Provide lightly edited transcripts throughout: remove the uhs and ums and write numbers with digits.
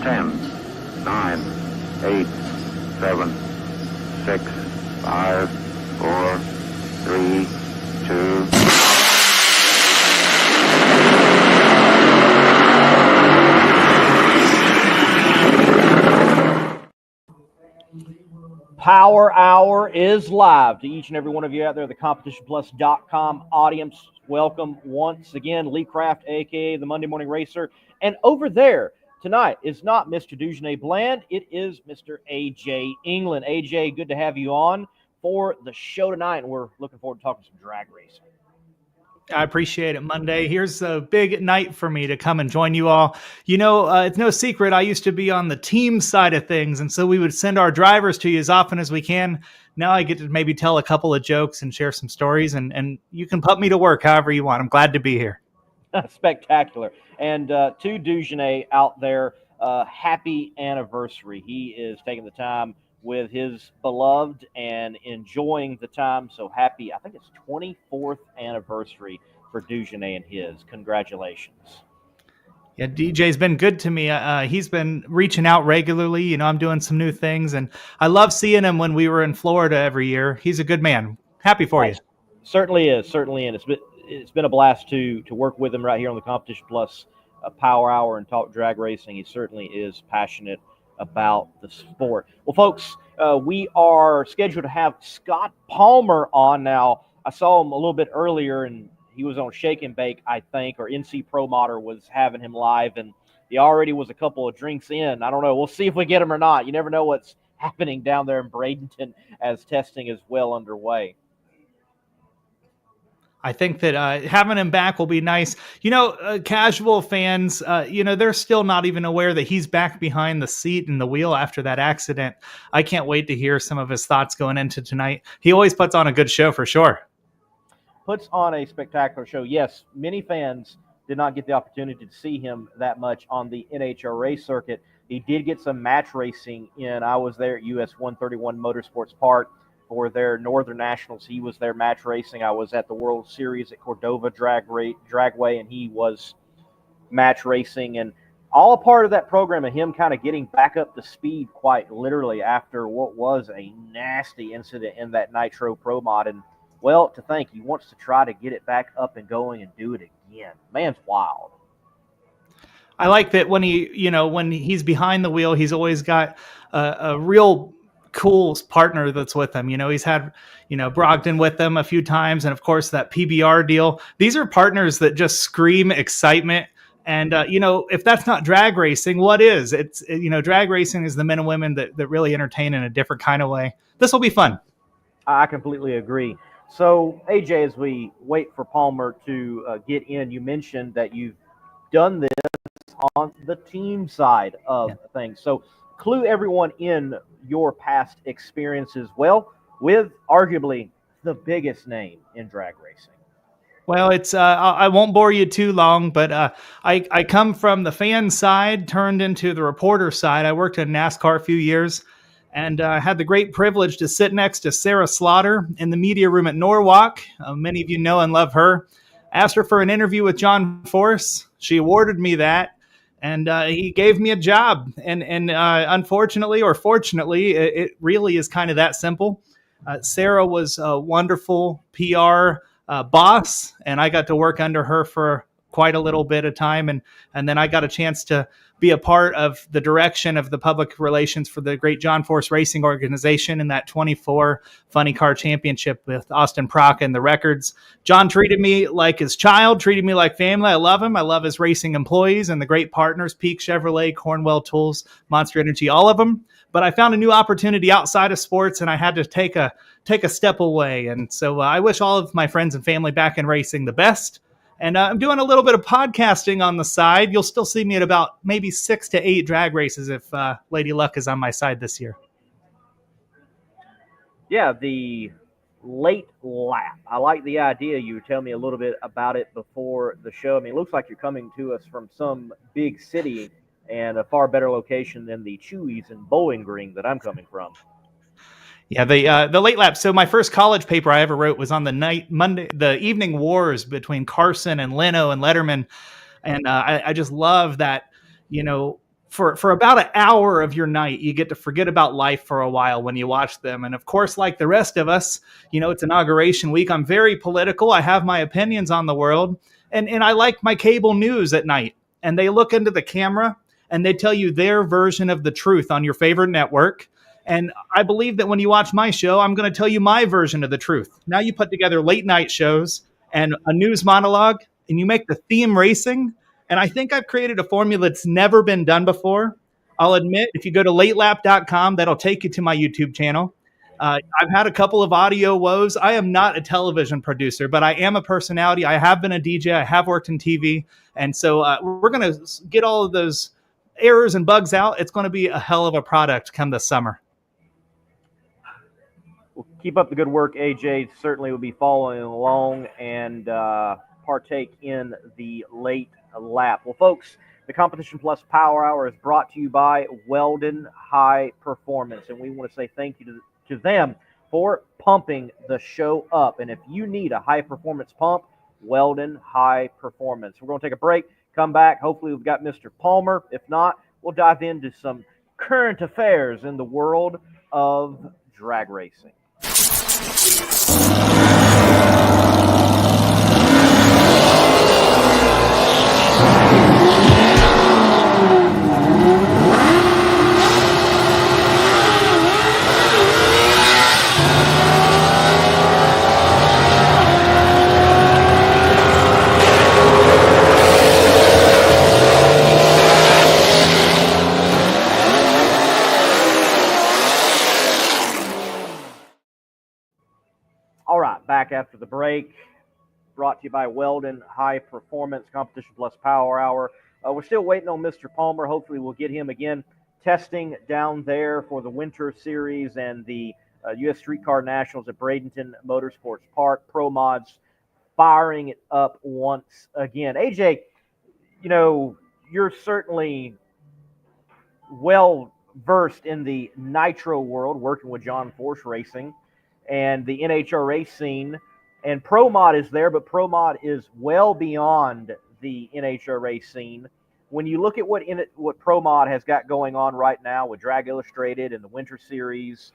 10, 9, 8, 7, 6, 5, 4, 3, 2. Power Hour is live. To each and every one of you out there, the CompetitionPlus.com audience, welcome once again. Lee Craft, a.k.a. the Monday Morning Racer. And over there tonight is not Mr. Dugenais Bland. It is Mr. A.J. England. A.J., good to have you on for the show tonight. And we're looking forward to talking some drag racing. I appreciate it, Monday. Here's a big night for me to come and join you all. You know, it's no secret, I used to be on the team side of things, and so we would send our drivers to you as often as we can. Now I get to maybe tell a couple of jokes and share some stories, and you can put me to work however you want. I'm glad to be here. Spectacular. And to Dugenais out there, happy anniversary. He is taking the time with his beloved and enjoying the time. So happy. I think it's 24th anniversary for Dugenais and his. Congratulations. Yeah, DJ's been good to me. He's been reaching out regularly. You know, I'm doing some new things, and I love seeing him when we were in Florida every year. He's a good man. Happy for you. Certainly is. Certainly is. It's been a blast to work with him right here on the Competition Plus Power Hour and talk drag racing. He certainly is passionate about the sport. Well, folks, we are scheduled to have Scott Palmer on now. I saw him a little bit earlier, and he was on Shake and Bake, I think, or NC Pro Modder was having him live, and he already was a couple of drinks in. I don't know. We'll see if we get him or not. You never know what's happening down there in Bradenton as testing is well underway. I think that having him back will be nice. You know, casual fans, you know, they're still not even aware that he's back behind the seat and the wheel after that accident. I can't wait to hear some of his thoughts going into tonight. He always puts on a good show for sure. Puts on a spectacular show. Yes, many fans did not get the opportunity to see him that much on the NHRA circuit. He did get some match racing in. I was there at US 131 Motorsports Park for their Northern Nationals. He was there match racing. I was at the World Series at Cordova Dragway, and he was match racing. And all a part of that program of him kind of getting back up to speed quite literally after what was a nasty incident in that Nitro Pro Mod. And, well, to think he wants to try to get it back up and going and do it again. Man's wild. I like that when he's behind the wheel, he's always got a real cool partner that's with him. You know, he's had, Brogdon with him a few times. And of course that PBR deal, these are partners that just scream excitement. And, if that's not drag racing, what is? It's, drag racing is the men and women that really entertain in a different kind of way. This will be fun. I completely agree. So AJ, as we wait for Palmer to get in, you mentioned that you've done this on the team side of things. So clue everyone in your past experiences, well, with arguably the biggest name in drag racing. Well, it's I won't bore you too long, but I come from the fan side, turned into the reporter side. I worked in NASCAR a few years, and had the great privilege to sit next to Sarah Slaughter in the media room at Norwalk. Many of you know and love her. Asked her for an interview with John Force. She awarded me that. And he gave me a job. And unfortunately or fortunately, it really is kind of that simple. Sarah was a wonderful PR boss, and I got to work under her for quite a little bit of time. And then I got a chance to be a part of the direction of the public relations for the great John Force Racing organization in that 24 Funny Car Championship with Austin Prock and the records. John treated me like his child, treated me like family. I love him. I love his racing employees and the great partners, Peak Chevrolet, Cornwell Tools, Monster Energy, all of them. But I found a new opportunity outside of sports, and I had to take a step away. And so I wish all of my friends and family back in racing the best. And I'm doing a little bit of podcasting on the side. You'll still see me at about maybe 6 to 8 drag races if Lady Luck is on my side this year. Yeah, the late lap. I like the idea. You were telling me a little bit about it before the show. I mean, it looks like you're coming to us from some big city and a far better location than the Chewy's in Bowling Green that I'm coming from. Yeah, the late lap. So my first college paper I ever wrote was on the evening wars between Carson and Leno and Letterman. And I just love that, for about an hour of your night, you get to forget about life for a while when you watch them. And of course, like the rest of us, it's inauguration week. I'm very political. I have my opinions on the world. And I like my cable news at night. And they look into the camera and they tell you their version of the truth on your favorite network. And I believe that when you watch my show, I'm going to tell you my version of the truth. Now you put together late night shows and a news monologue, and you make the theme racing. And I think I've created a formula that's never been done before. I'll admit, if you go to latelap.com, that'll take you to my YouTube channel. I've had a couple of audio woes. I am not a television producer, but I am a personality. I have been a DJ. I have worked in TV. And so we're going to get all of those errors and bugs out. It's going to be a hell of a product come this summer. Well, keep up the good work, AJ. Certainly will be following along and partake in the late lap. Well, folks, the Competition Plus Power Hour is brought to you by Weldon High Performance, and we want to say thank you to them for pumping the show up. And if you need a high-performance pump, Weldon High Performance. We're going to take a break, come back. Hopefully we've got Mr. Palmer. If not, we'll dive into some current affairs in the world of drag racing. All right, back after the break, brought to you by Weldon High Performance Competition Plus Power Hour. We're still waiting on Mr. Palmer. Hopefully we'll get him again testing down there for the Winter Series and the U.S. Streetcar Nationals at Bradenton Motorsports Park. Pro Mods firing it up once again. AJ, you're certainly well versed in the Nitro world, working with John Force Racing and the NHRA scene, and Pro Mod is there, but Pro Mod is well beyond the NHRA scene. When you look at what Pro Mod has got going on right now with Drag Illustrated and the Winter Series,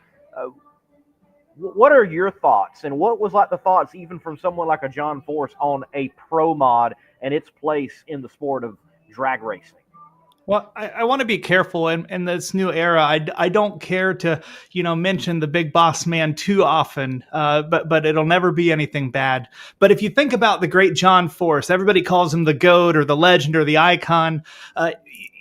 what are your thoughts, and what was like the thoughts even from someone like a John Force on a Pro Mod and its place in the sport of drag racing? Well, I want to be careful in this new era. I don't care to, mention the big boss man too often, but it'll never be anything bad. But if you think about the great John Force, everybody calls him the GOAT or the legend or the icon.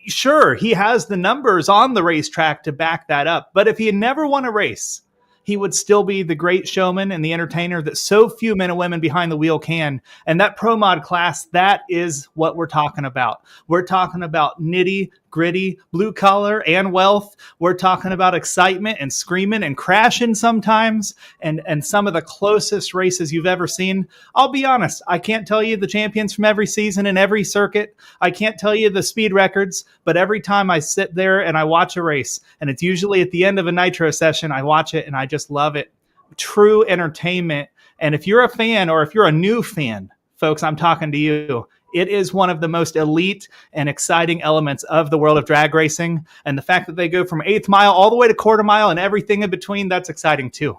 Sure, he has the numbers on the racetrack to back that up. But if he had never won a race, he would still be the great showman and the entertainer that so few men and women behind the wheel can. And that Pro Mod class, that is what we're talking about. We're talking about nitty, gritty, blue collar and wealth. We're talking about excitement and screaming and crashing sometimes and some of the closest races you've ever seen. I'll be honest, I can't tell you the champions from every season and every circuit. I can't tell you the speed records, but every time I sit there and I watch a race, and it's usually at the end of a Nitro session, I watch it and I just love it. True entertainment. And if you're a fan or if you're a new fan, folks, I'm talking to you. It is one of the most elite and exciting elements of the world of drag racing. And the fact that they go from 8th mile all the way to quarter mile and everything in between, that's exciting too.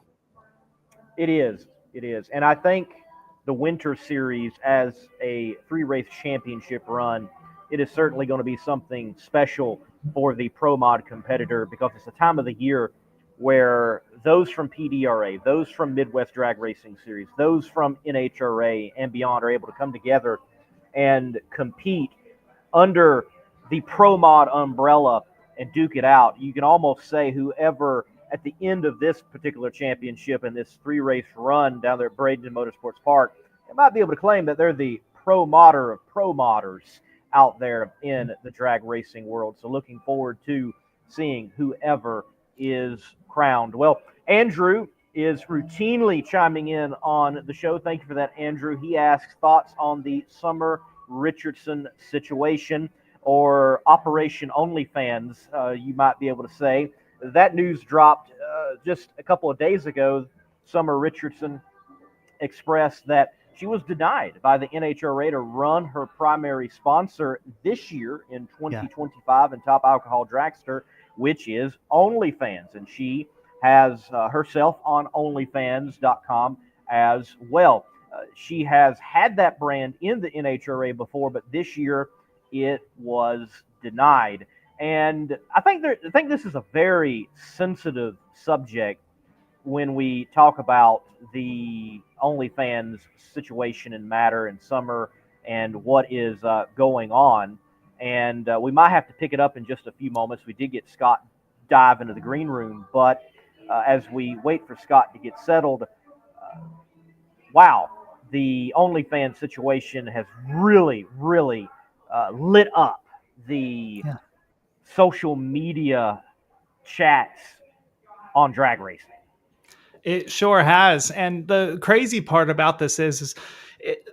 It is. It is. And I think the Winter Series as a 3-race championship run, it is certainly going to be something special for the Pro Mod competitor, because it's a time of the year where those from PDRA, those from Midwest Drag Racing Series, those from NHRA and beyond are able to come together and compete under the Pro Mod umbrella and duke it out. You can almost say whoever at the end of this particular championship and this 3-race run down there at Bradenton Motorsports Park, they might be able to claim that they're the pro modder of pro modders out there in the drag racing world. So looking forward to seeing whoever is crowned. Well, Andrew is routinely chiming in on the show. Thank you for that, Andrew. He asks thoughts on the Summer Richardson situation, or Operation OnlyFans, you might be able to say. That news dropped just a couple of days ago. Summer Richardson expressed that she was denied by the NHRA to run her primary sponsor this year in 2025 in Top Alcohol Dragster, which is OnlyFans. And she has herself on OnlyFans.com as well. She has had that brand in the NHRA before, but this year it was denied. And I think this is a very sensitive subject when we talk about the OnlyFans situation and matter and summer and what is going on. And we might have to pick it up in just a few moments. We did get Scott dive into the green room, but as we wait for Scott to get settled, wow, the OnlyFans situation has really, really lit up the social media chats on drag racing. It sure has. And the crazy part about this is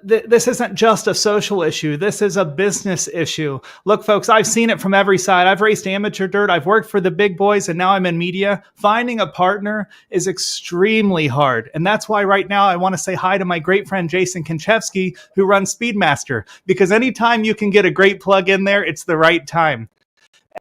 this isn't just a social issue. This is a business issue. Look, folks, I've seen it from every side. I've raced amateur dirt. I've worked for the big boys, and now I'm in media. Finding a partner is extremely hard. And that's why right now I want to say hi to my great friend, Jason Konchevsky, who runs Speedmaster, because anytime you can get a great plug in there, it's the right time.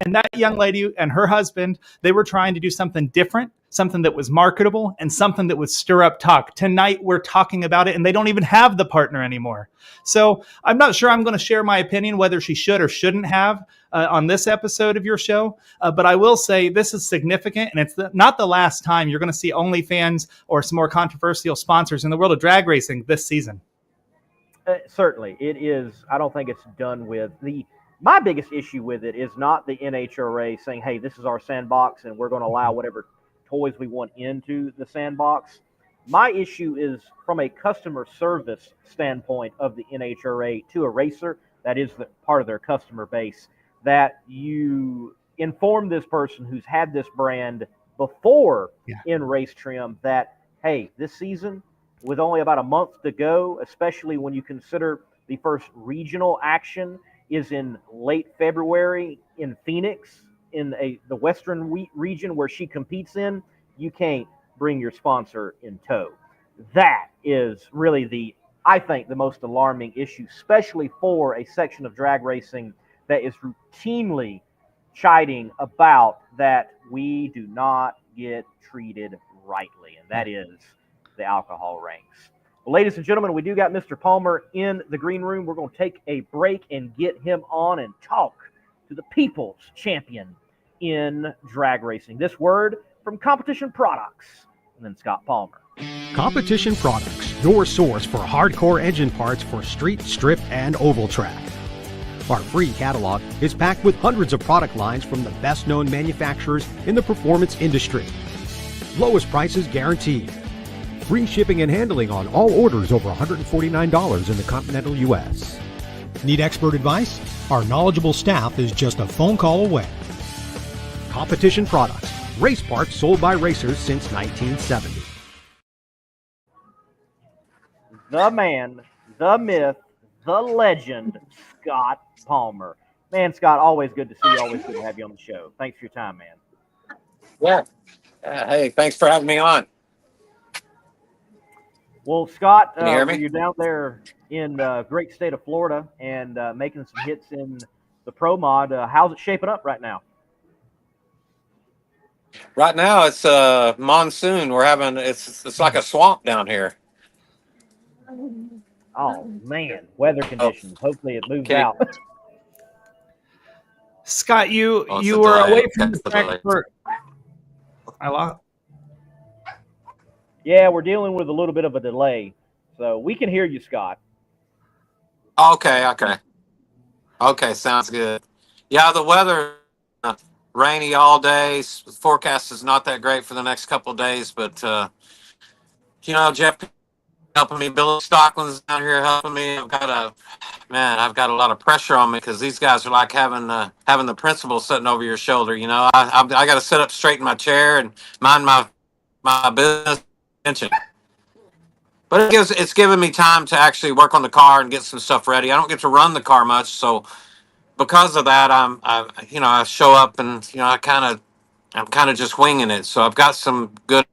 And that young lady and her husband, they were trying to do something different, something that was marketable, and something that would stir up talk. Tonight, we're talking about it, and they don't even have the partner anymore. So I'm not sure I'm going to share my opinion whether she should or shouldn't have on this episode of your show. But I will say this is significant, and it's not the last time you're going to see OnlyFans or some more controversial sponsors in the world of drag racing this season. Certainly. It is. I don't think it's done with. My biggest issue with it is not the NHRA saying, hey, this is our sandbox and we're going to allow whatever toys we want into the sandbox. My issue is from a customer service standpoint of the NHRA to a racer that is part of their customer base, that you inform this person who's had this brand before in race trim that, hey, this season, with only about a month to go, especially when you consider the first regional action is in late February in Phoenix, in the Western region where she competes in, you can't bring your sponsor in tow. That is really I think the most alarming issue, especially for a section of drag racing that is routinely chiding about that we do not get treated rightly, and that is the alcohol ranks. Ladies and gentlemen, we do got Mr. Palmer in the green room. We're going to take a break and get him on and talk to the people's champion in drag racing. This word from Competition Products, and then Scott Palmer. Competition Products, your source for hardcore engine parts for street, strip, and oval track. Our free catalog is packed with hundreds of product lines from the best-known manufacturers in the performance industry. Lowest prices guaranteed. Free shipping and handling on all orders over $149 in the continental U.S. Need expert advice? Our knowledgeable staff is just a phone call away. Competition Products, race parts sold by racers since 1970. The man, the myth, the legend, Scott Palmer. Man, Scott, always good to see you. Always good to have you on the show. Thanks for your time, man. Yeah. Hey, thanks for having me on. Well, Scott, Can you hear me? you're down there in the great state of Florida and making some hits in the Pro Mod. How's it shaping up right now? Right now, it's monsoon. We're having it's like a swamp down here. Oh, man, weather conditions. Hopefully it moves Okay. out. Scott, you Oh, it's a were delay. away from It's the a delay. track for I lost. Yeah, we're dealing with a little bit of a delay. So we can hear you, Scott. Okay, sounds good. Yeah, the weather rainy all day. The forecast is not that great for the next couple of days, but Jeff helping me. Billy Stockland's down here helping me. I've got a lot of pressure on me because these guys are like having the principal sitting over your shoulder. I got to sit up straight in my chair and mind my business. But it's given me time to actually work on the car and get some stuff ready. I don't get to run the car much, so because of that, I show up and I'm kind of just winging it. So I've got some good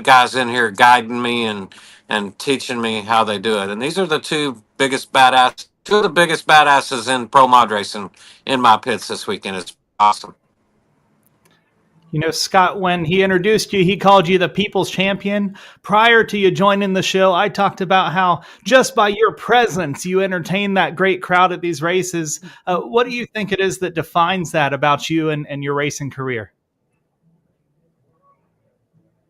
guys in here guiding me and and teaching me how they do it. And these are the two of the biggest badasses in pro mod racing in my pits this weekend. It's awesome. You know, Scott, when he introduced you, he called you the people's champion. Prior to you joining the show, I talked about how just by your presence, you entertain that great crowd at these races. What do you think it is that defines that about you and your racing career?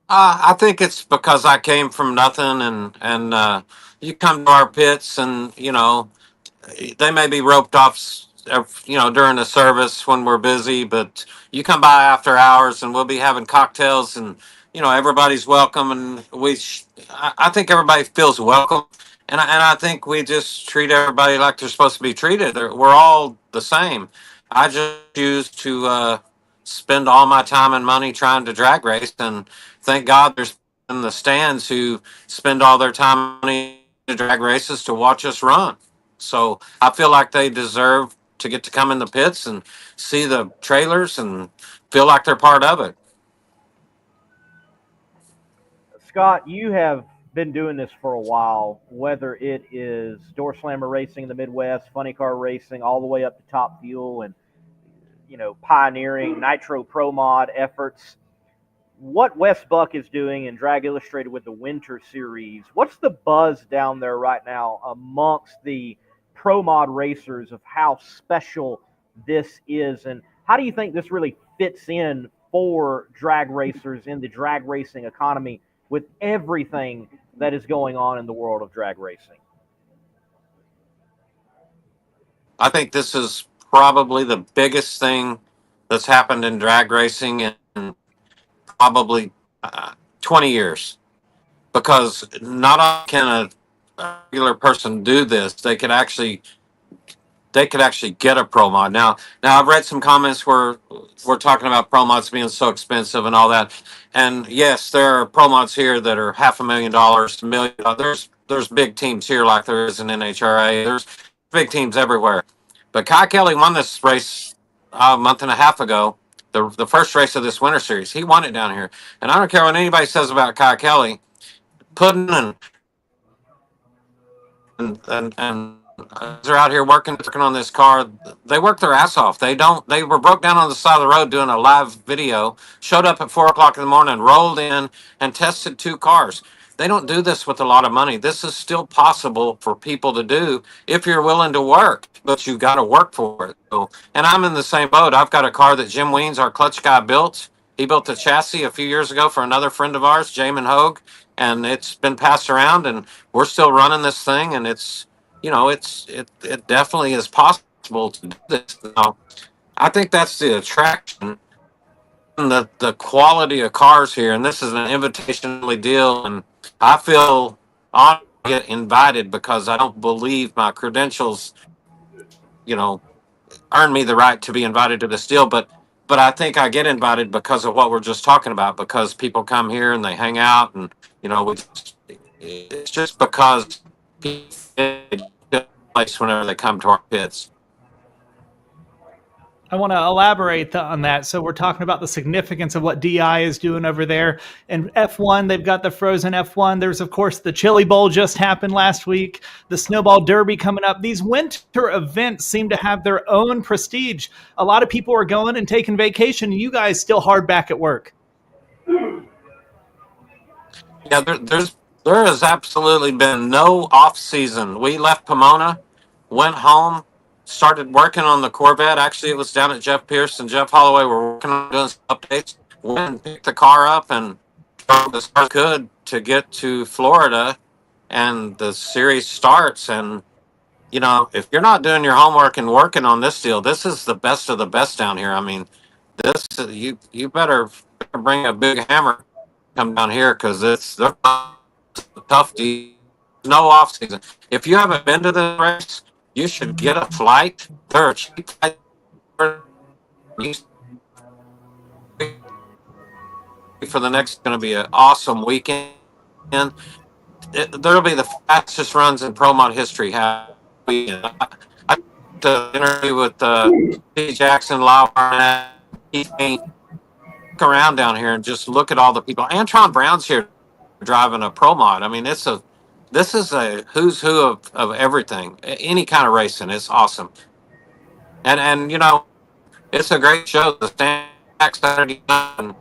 I think it's because I came from nothing, and you come to our pits, and they may be roped off, during the service when we're busy, but you come by after hours, and we'll be having cocktails, and everybody's welcome, and I think everybody feels welcome, and I think we just treat everybody like they're supposed to be treated. We're all the same. I just choose to spend all my time and money trying to drag race, and thank God there's in the stands who spend all their time and money to drag races to watch us run. So I feel like they deserve to get to come in the pits and see the trailers and feel like they're part of it. Scott, you have been doing this for a while, whether it is door slammer racing in the Midwest, funny car racing, all the way up to Top Fuel, and pioneering Nitro Pro Mod efforts. What Wes Buck is doing in Drag Illustrated with the Winter Series, what's the buzz down there right now amongst the Pro Mod racers of how special this is, and how do you think this really fits in for drag racers in the drag racing economy with everything that is going on in the world of drag racing? I think this is probably the biggest thing that's happened in drag racing in probably 20 years, because not only can a regular person do this, they could actually get a pro mod. Now I've read some comments where we're talking about pro mods being so expensive and all that. And yes, there are pro mods here that are $500,000 to $1 million. There's big teams here like there is in NHRA. There's big teams everywhere. But Kai Kelly won this race a month and a half ago, the first race of this Winter Series. He won it down here. And I don't care what anybody says about Kai Kelly, Puddin and they're out here working on this car. They work their ass off. They were broke down on the side of the road doing a live video, showed up at 4 o'clock in the morning, rolled in and tested 2 cars. They don't do this with a lot of money. This is still possible for people to do if you're willing to work, but you got to work for it. So, and I'm in the same boat. I've got a car that Jim Weens, our clutch guy, built. He built the chassis a few years ago for another friend of ours, Jamin Hogue, and it's been passed around, and we're still running this thing, and it definitely is possible to do this. Now, I think that's the attraction and the quality of cars here. And this is an invitational deal. And I feel honored to get invited because I don't believe my credentials, earn me the right to be invited to this deal. But I think I get invited because of what we're just talking about, because people come here and they hang out, and, it's just because people place whenever they come to our pits. I want to elaborate on that. So we're talking about the significance of what DI is doing over there. And F1, they've got the Frozen F1. There's, of course, the Chili Bowl just happened last week. The Snowball Derby coming up. These winter events seem to have their own prestige. A lot of people are going and taking vacation, and you guys still hard back at work. Yeah, there has absolutely been no off season. We left Pomona, went home, started working on the Corvette. Actually, it was down at Jeff Pierce and Jeff Holloway. We're working on doing some updates. Went and picked the car up and drove as far as could to get to Florida, and the series starts. And if you're not doing your homework and working on this deal, this is the best of the best down here. I mean, you better bring a big hammer, come down here, because they're tough deal. No off season. If you haven't been to the race, you should get a flight. They're a cheap flight. For the next, going to be an awesome weekend. There'll be the fastest runs in Pro Mod history. I did an interview with P. Jackson, Lyle Barnett, Keith Payne. Look around down here and just look at all the people. Antron Brown's here driving a Pro Mod. I mean, it's a This is a who's who of everything, any kind of racing. It's awesome, and it's a great show. The stand back Saturday night, and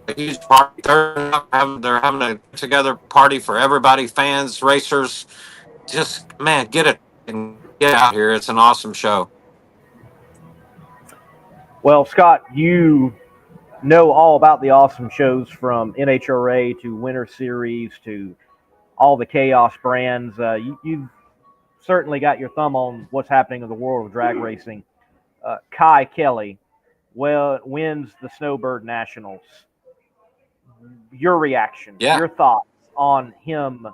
a huge party. They're having a get together party for everybody, fans, racers. Just man, get it and get out here. It's an awesome show. Well, Scott, you know all about the awesome shows from NHRA to Winter Series to all the Chaos brands. You've certainly got your thumb on what's happening in the world of drag racing. Kai Kelly wins the Snowbird Nationals. Your reaction, Yeah, your thoughts on him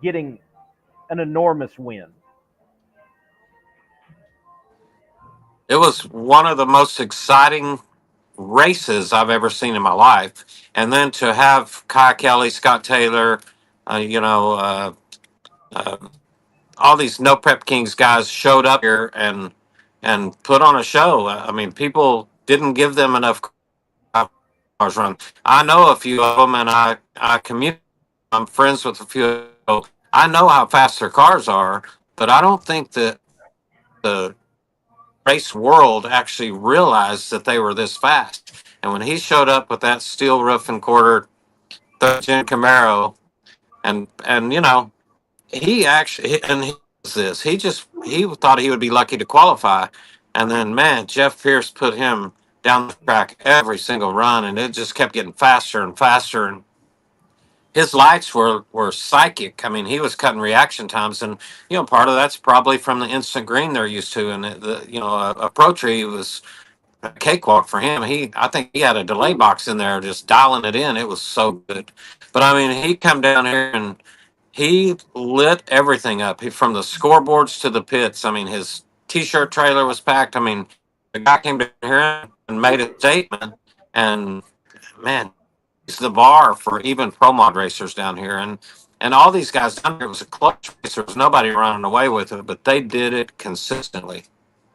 getting an enormous win? it was one of the most exciting races I've ever seen in my life. And then to have Kai Kelly, Scott Taylor, uh, you know, uh, uh, all these No Prep Kings guys showed up here and put on a show. I mean, people didn't give them enough cars run. I know a few of them, and I communicate. I'm friends with a few. I know how fast their cars are, but I don't think that the race world actually realized that they were this fast. And when he showed up with that steel roof and quarter third gen Camaro, and he actually and he was this. He thought he would be lucky to qualify, and then man, Jeff Pierce put him down the track every single run, and it just kept getting faster and faster. And his lights were psychic. I mean, he was cutting reaction times, and part of that's probably from the instant green they're used to, and a Pro Tree was a cakewalk for him. I think he had a delay box in there, just dialing it in. It was so good. But I mean, he come down here and he lit everything up. From the scoreboards to the pits. I mean, his t-shirt trailer was packed. I mean, the guy came down here and made a statement. And man, he's the bar for even pro mod racers down here. And all these guys down here, it was a clutch race. There was nobody running away with it, but they did it consistently.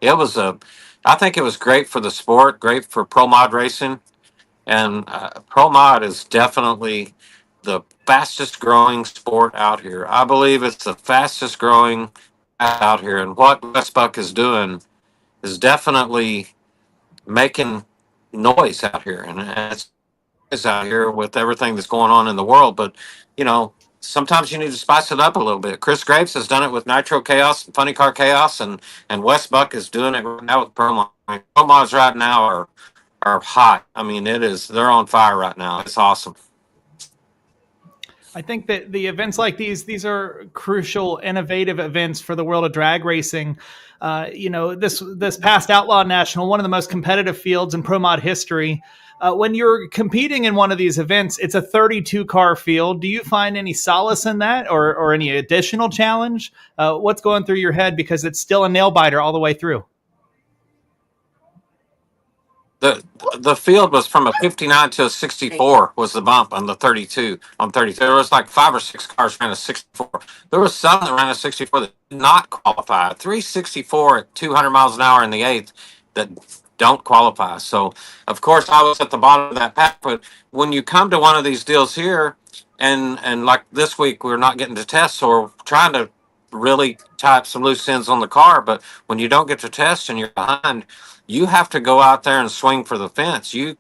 It was I think it was great for the sport, great for pro mod racing. And pro mod is definitely the fastest growing sport out here. I believe it's the fastest growing out here. And what Westbuck is doing is definitely making noise out here. And it's out here with everything that's going on in the world. But, sometimes you need to spice it up a little bit. Chris Graves has done it with Nitro Chaos and Funny Car Chaos, and Westbuck is doing it right now with Pro Mod. I mean, Pro Mods right now are hot. I mean, they're on fire right now. It's awesome. I think that the events like these are crucial, innovative events for the world of drag racing. This past Outlaw National, one of the most competitive fields in pro mod history. When you're competing in one of these events, it's a 32 car field. Do you find any solace in that, or any additional challenge? What's going through your head, because it's still a nail biter all the way through? The field was from a 59 to a 64 was the bump on the 32 on 32. There was like 5 or 6 cars ran a 64. There was some that ran a 64 that did not qualify. 364 at 200 miles an hour in the eighth that don't qualify. So of course I was at the bottom of that pack. But when you come to one of these deals here, and like this week we're not getting to test, so we're trying to really tie up some loose ends on the car. But when you don't get to test and you're behind, you have to go out there and swing for the fence. You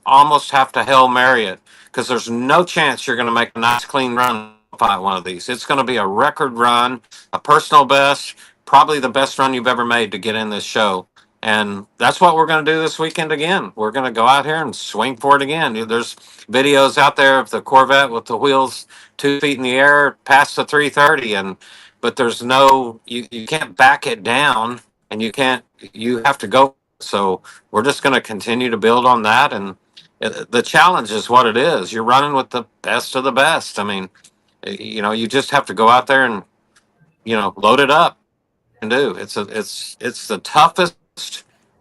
almost have to Hail Mary it, because there's no chance you're going to make a nice clean run at one of these. It's going to be a record run, a personal best, probably the best run you've ever made to get in this show. And that's what we're going to do this weekend again. We're going to go out here and swing for it again. There's videos out there of the Corvette with the wheels 2 feet in the air past the 330, but there's you can't back it down, and you have to go. So we're just going to continue to build on that. And the challenge is what it is. You're running with the best of the best. I mean, you just have to go out there and, load it up and do. It's the toughest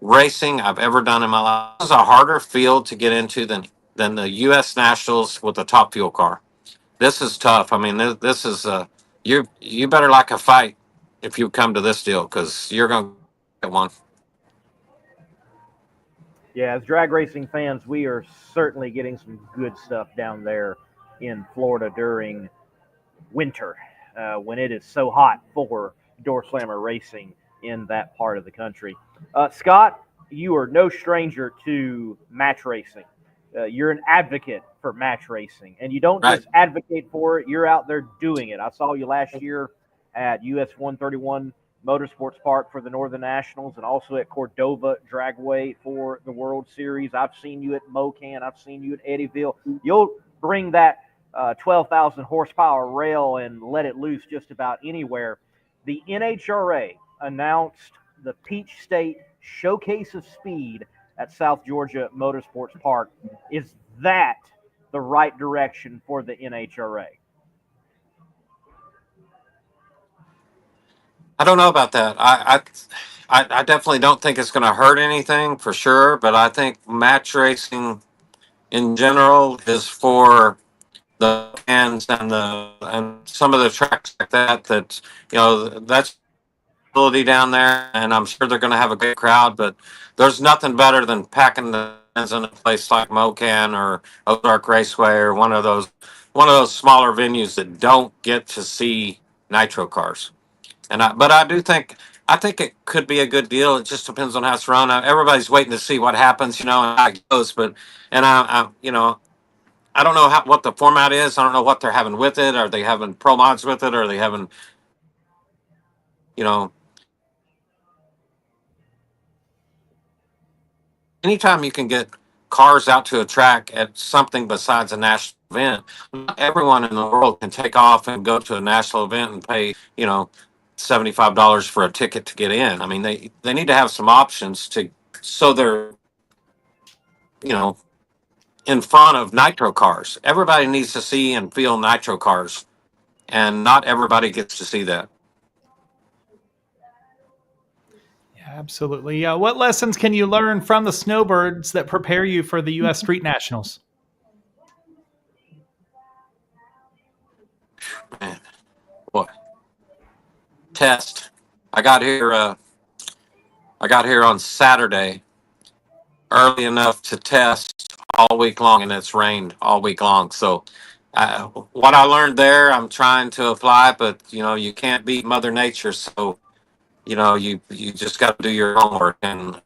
racing I've ever done in my life. It's a harder field to get into than the U.S. Nationals with a top fuel car. This is tough. I mean, this is you better like a fight if you come to this deal, because you're going to get one. Yeah, as drag racing fans, we are certainly getting some good stuff down there in Florida during winter when it is so hot for door slammer racing in that part of the country. Scott, you are no stranger to match racing. You're an advocate for match racing, and you don't Right. just advocate for it, you're out there doing it. I saw you last year at US 131 Motorsports Park for the Northern Nationals and also at Cordova Dragway for the World Series. I've seen you at Mocan. I've seen you at Eddyville. You'll bring that 12,000 horsepower rail and let it loose just about anywhere. The NHRA announced the Peach State Showcase of Speed at South Georgia Motorsports Park. Is that the right direction for the NHRA? I don't know about that. I definitely don't think it's going to hurt anything for sure, but I think match racing in general is for the fans and some of the tracks like that. That that's ability down there, and I'm sure they're going to have a great crowd. But there's nothing better than packing the fans in a place like Mocan or Ozark Raceway or one of those smaller venues that don't get to see nitro cars. But I think it could be a good deal. It just depends on how it's run. Everybody's waiting to see what happens, and how it goes. But I don't know what the format is. I don't know what they're having with it. Are they having pro mods with it? Are they having, you know, anytime you can get cars out to a track at something besides a national event, not everyone in the world can take off and go to a national event and pay, $75 for a ticket to get in. I mean, they need to have some options so they're, in front of nitro cars. Everybody needs to see and feel nitro cars, and not everybody gets to see that. Yeah, absolutely. What lessons can you learn from the snowbirds that prepare you for the U.S. Street Nationals? Man, boy, test. I got here on Saturday early enough to test all week long, and it's rained all week long. So what I learned there, I'm trying to apply, but you can't beat Mother Nature. So you just got to do your homework, and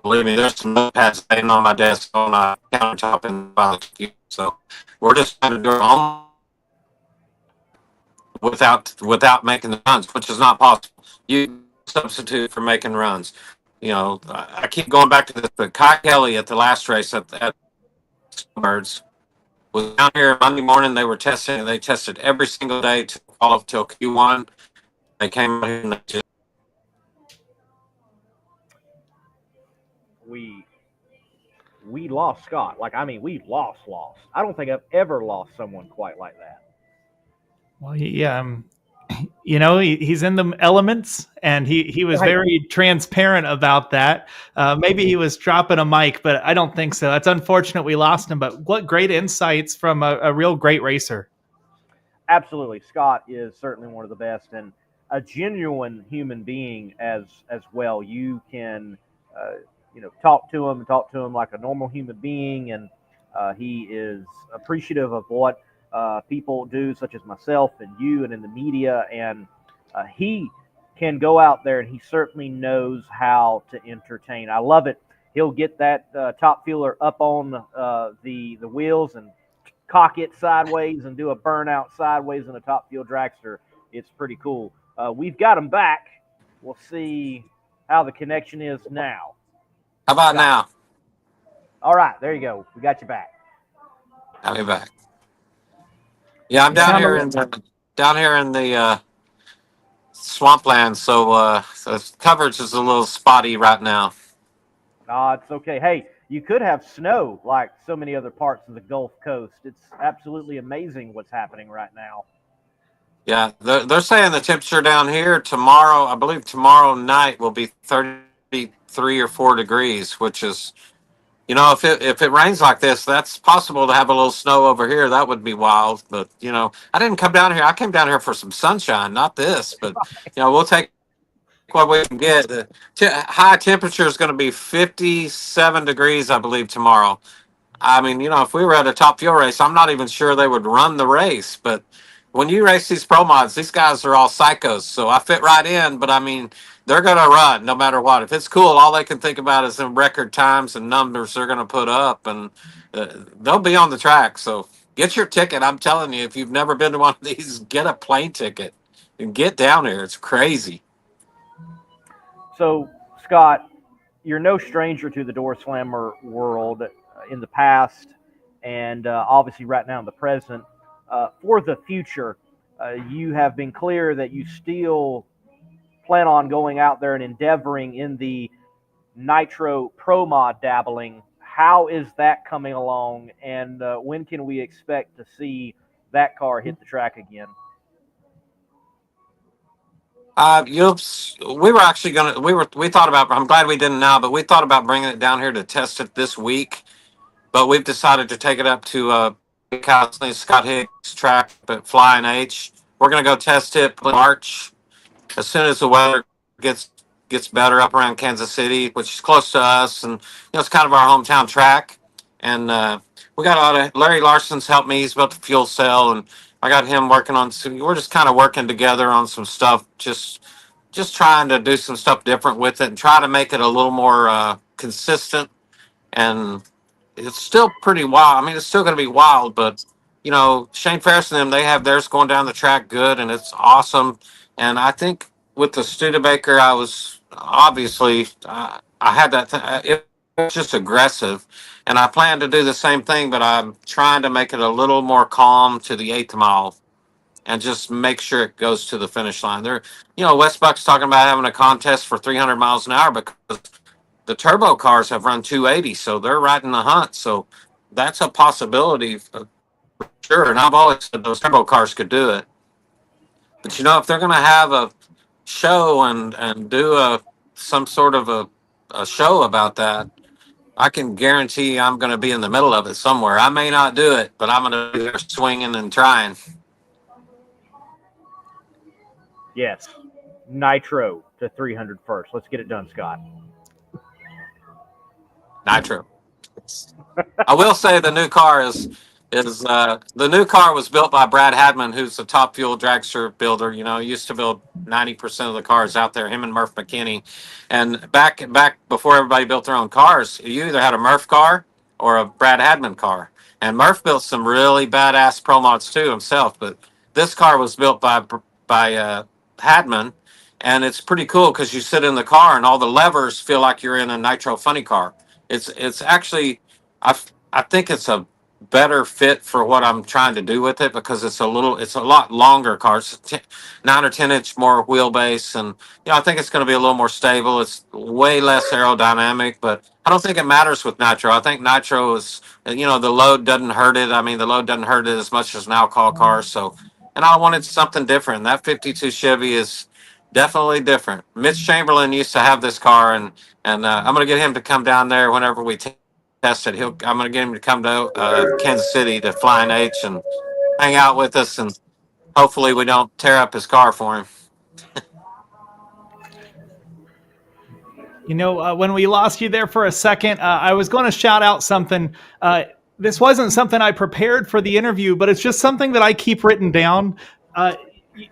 believe me, there's some notepads laying on my desk on my countertop in the computer. So we're just trying to do our homework without making the runs, which is not possible. You substitute for making runs. I keep going back to this, but Kai Kelly at the last race at Birds was down here Monday morning. They were testing. They tested every single day to qualify till Q1. They came out here and they just we lost Scott. We lost. I don't think I've ever lost someone quite like that. Well, he's in the elements, and he was very transparent about that. Maybe he was dropping a mic, but I don't think so. It's unfortunate we lost him, but what great insights from a real great racer. Absolutely. Scott is certainly one of the best and a genuine human being as well. You can, talk to him like a normal human being, and he is appreciative of what people do, such as myself and you and in the media, and he can go out there and he certainly knows how to entertain. I love it. He'll get that top fueler up on the wheels and cock it sideways and do a burnout sideways in a top fuel dragster. It's pretty cool. We've got him back. We'll see how the connection is now. How about now? All right, there you go. We got you back. I'll be back. Yeah, I'm down here in the swampland, so the coverage is a little spotty right now. It's okay. Hey, you could have snow like so many other parts of the Gulf Coast. It's absolutely amazing what's happening right now. Yeah, they're saying the temperature down here tomorrow, I believe tomorrow night will be 33 or 4 degrees, which is, if it rains like this, that's possible to have a little snow over here. That would be wild. But, I didn't come down here. I came down here for some sunshine, not this. But, we'll take what we can get. The high temperature is going to be 57 degrees, I believe, tomorrow. I mean, if we were at a top fuel race, I'm not even sure they would run the race. But, when you race these pro mods, these guys are all psychos. So I fit right in, but I mean, they're going to run no matter what. If it's cool, all they can think about is the record times and numbers they're going to put up, and they'll be on the track. So get your ticket. I'm telling you, if you've never been to one of these, get a plane ticket and get down here. It's crazy. So, Scott, you're no stranger to the door slammer world in the past, and obviously right now in the present. For the future, you have been clear that you still plan on going out there and endeavoring in the Nitro Pro Mod dabbling. How is that coming along, and when can we expect to see that car hit the track again? We were actually we thought about, I'm glad we didn't now, but we thought about bringing it down here to test it this week. But we've decided to take it up to Scott Hicks track at Flying H. We're going to go test it in March as soon as the weather gets better up around Kansas City, which is close to us, and it's kind of our hometown track. And we got a lot of Larry Larson's helped me. He's built the fuel cell, and I got him working on some. We're just kind of working together on some stuff, just trying to do some stuff different with it and try to make it a little more consistent. And it's still pretty wild. I mean, it's still going to be wild, but Shane Ferris and them, they have theirs going down the track good, and it's awesome. And I think with the Studebaker, I was obviously I had that. It was just aggressive, and I plan to do the same thing, but I'm trying to make it a little more calm to the 8th mile, and just make sure it goes to the finish line. There, Wes Buck's talking about having a contest for 300 miles an hour because the turbo cars have run 280, so they're right in the hunt. So that's a possibility for sure. And I've always said those turbo cars could do it. But if they're going to have a show and do some sort of a show about that, I can guarantee I'm going to be in the middle of it somewhere. I may not do it, but I'm going to be there swinging and trying. Yes, Nitro to 300 first. Let's get it done, Scott. Nitro. I will say the new car the new car was built by Brad Hadman, who's a Top Fuel dragster builder. He used to build 90% of the cars out there, him and Murph McKinney. And back before everybody built their own cars, you either had a Murph car or a Brad Hadman car. And Murph built some really badass pro mods too himself, but this car was built by Hadman, and it's pretty cool because you sit in the car and all the levers feel like you're in a Nitro funny car. It's actually, I think it's a better fit for what I'm trying to do with it because it's a lot longer car. It's 9 or 10 inch more wheelbase, and I think it's going to be a little more stable. It's way less aerodynamic, but I don't think it matters with Nitro. I think Nitro is, the load doesn't hurt it. I mean, the load doesn't hurt it as much as an alcohol car. So, and I wanted something different. That 52 Chevy is definitely different. Mitch Chamberlain used to have this car, and I'm going to get him to come down there whenever we test it. I'm going to get him to come to Kansas City to Flying H and hang out with us, and hopefully we don't tear up his car for him. When we lost you there for a second, I was going to shout out something. This wasn't something I prepared for the interview, but it's just something that I keep written down.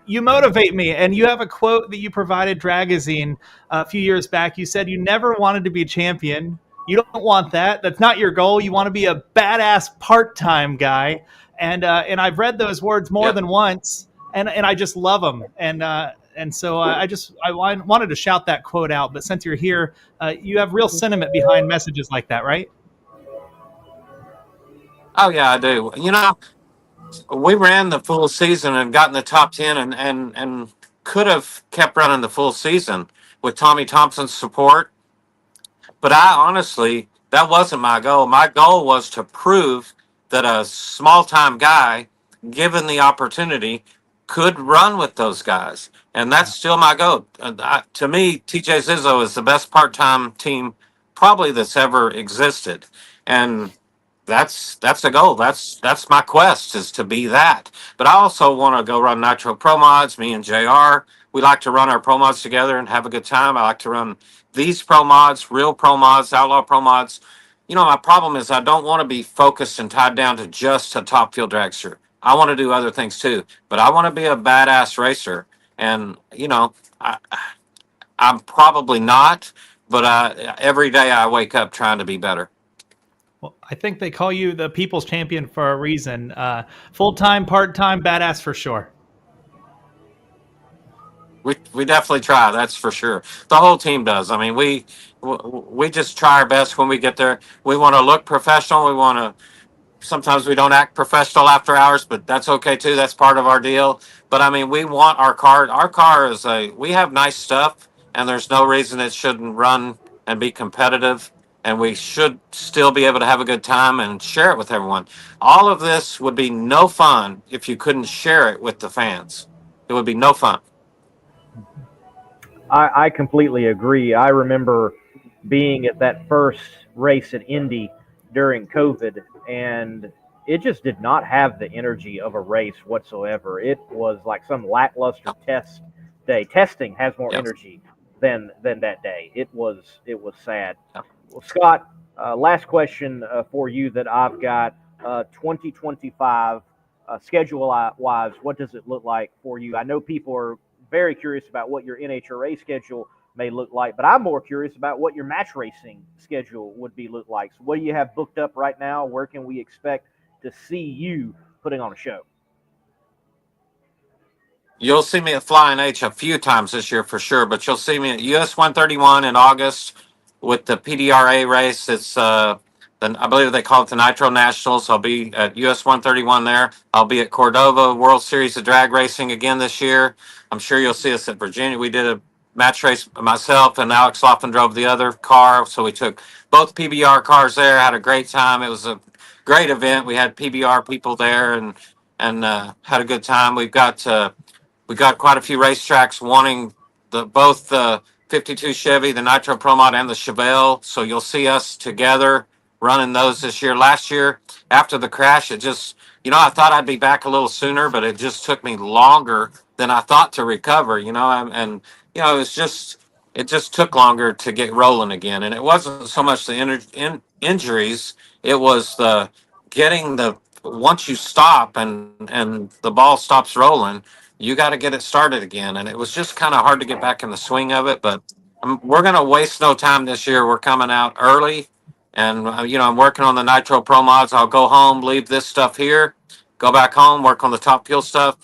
You motivate me, and you have a quote that you provided Dragazine a few years back. You said you never wanted to be champion. You don't want that. That's not your goal. You want to be a badass part-time guy. And I've read those words more than once, and I just love them. And so I wanted to shout that quote out. But since you're here, you have real sentiment behind messages like that, right? Oh yeah, I do. We ran the full season and got in the top 10 and could have kept running the full season with Tommy Thompson's support. But that wasn't my goal. My goal was to prove that a small-time guy, given the opportunity, could run with those guys. And that's still my goal. To me, TJ Zizzo is the best part-time team probably that's ever existed. And that's the goal. That's my quest, is to be that. But I also want to go run Nitro Pro Mods. Me and JR, we like to run our Pro Mods together and have a good time. I like to run these Pro Mods, real Pro Mods, Outlaw Pro Mods. My problem is I don't want to be focused and tied down to just a Top Fuel dragster. I want to do other things too, but I want to be a badass racer. And, I'm probably not, but every day I wake up trying to be better. Well, I think they call you the people's champion for a reason. Full-time, part-time, badass for sure. We definitely try. That's for sure. The whole team does. I mean, we just try our best when we get there. We want to look professional. We want to. Sometimes we don't act professional after hours, but that's okay too. That's part of our deal. But I mean, we want our car. Our car is a. We have nice stuff, and there's no reason it shouldn't run and be competitive. And we should still be able to have a good time and share it with everyone. All of this would be no fun if you couldn't share it with the fans. It would be no fun. I completely agree. I remember being at that first race at Indy during COVID, and it just did not have the energy of a race whatsoever. It was like some lackluster test day. Testing has more Yep. energy than that day. It was sad. Well, Scott, last question for you that I've got. 2025 schedule wise, what does it look like for you? I know people are very curious about what your NHRA schedule may look like, but I'm more curious about what your match racing schedule would be look like. So, what do you have booked up right now? Where can we expect to see you putting on a show? You'll see me at Flying H a few times this year for sure, but you'll see me at US 131 in August with the PDRA race. It's I believe they call it the Nitro Nationals. I'll be at US 131 there. I'll be at Cordova World Series of Drag Racing again this year. I'm sure you'll see us at Virginia. We did a match race myself and Alex Laughlin drove the other car, so we took both PBR cars there. Had a great time. It was a great event. We had PBR people there and had a good time. We got quite a few racetracks wanting both the 52 Chevy, the Nitro Pro Mod, and the Chevelle. So you'll see us together running those this year. Last year, after the crash, it just, I thought I'd be back a little sooner, but it just took me longer than I thought to recover, it just took longer to get rolling again. And it wasn't so much the injuries, it was the getting once you stop and the ball stops rolling, you got to get it started again. And it was just kind of hard to get back in the swing of it. But we're going to waste no time this year. We're coming out early. And, I'm working on the Nitro Pro Mods. I'll go home, leave this stuff here, go back home, work on the Top Fuel stuff,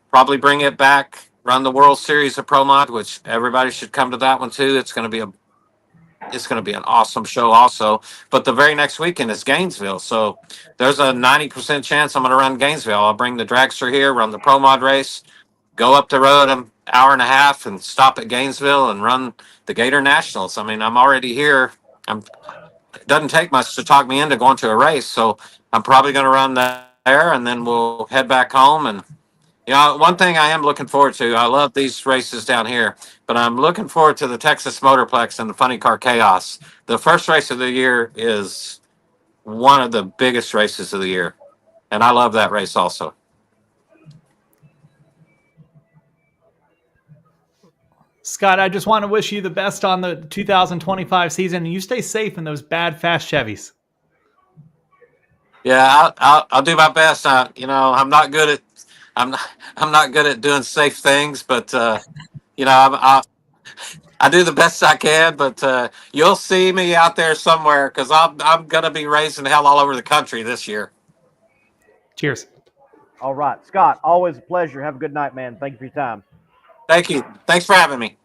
probably bring it back, run the World Series of Pro Mod, which everybody should come to that one too. It's going to be an awesome show also. But the very next weekend is Gainesville. So there's a 90% chance I'm going to run Gainesville. I'll bring the dragster here, run the Pro Mod race, go up the road an hour and a half and stop at Gainesville and run the Gator Nationals. I mean, I'm already here. It doesn't take much to talk me into going to a race. So I'm probably going to run there and then we'll head back home. And, one thing I am looking forward to, I love these races down here, but I'm looking forward to the Texas Motorplex and the Funny Car Chaos. The first race of the year is one of the biggest races of the year. And I love that race also. Scott, I just want to wish you the best on the 2025 season, and you stay safe in those bad, fast Chevys. Yeah, I'll do my best. I'm not good at I'm not good at doing safe things, but I do the best I can. But you'll see me out there somewhere because I'm gonna be raising hell all over the country this year. Cheers. All right, Scott, always a pleasure. Have a good night, man. Thank you for your time. Thank you. Thanks for having me.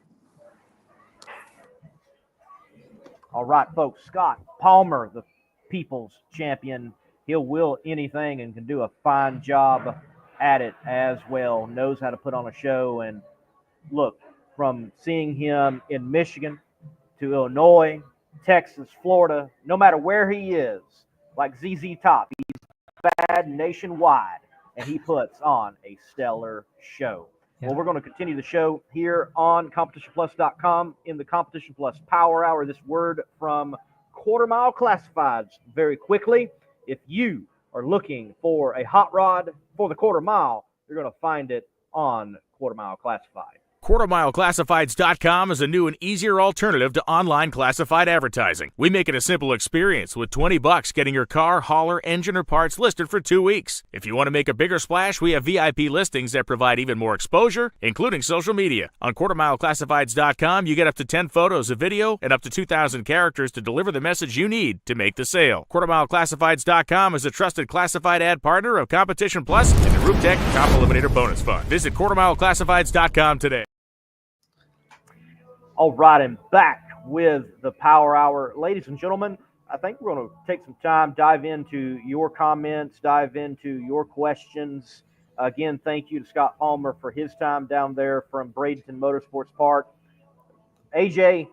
All right, folks. Scott Palmer, the people's champion. He'll will anything and can do a fine job at it as well. Knows how to put on a show. And look, from seeing him in Michigan to Illinois, Texas, Florida, no matter where he is, like ZZ Top, he's bad nationwide, and he puts on a stellar show. Yeah. Well, we're going to continue the show here on CompetitionPlus.com in the Competition Plus Power Hour. This word from Quarter Mile Classifieds very quickly. If you are looking for a hot rod for the quarter mile, you're going to find it on Quarter Mile Classified. QuartermileClassifieds.com is a new and easier alternative to online classified advertising. We make it a simple experience with $20 getting your car, hauler, engine, or parts listed for 2 weeks. If you want to make a bigger splash, we have VIP listings that provide even more exposure, including social media. On QuartermileClassifieds.com, you get up to 10 photos of video and up to 2,000 characters to deliver the message you need to make the sale. QuartermileClassifieds.com is a trusted classified ad partner of Competition Plus and the RoofTech Top Eliminator Bonus Fund. Visit QuartermileClassifieds.com today. All right, and back with the Power Hour. Ladies and gentlemen, I think we're going to take some time, dive into your comments, dive into your questions. Again, thank you to Scott Palmer for his time down there from Bradenton Motorsports Park. AJ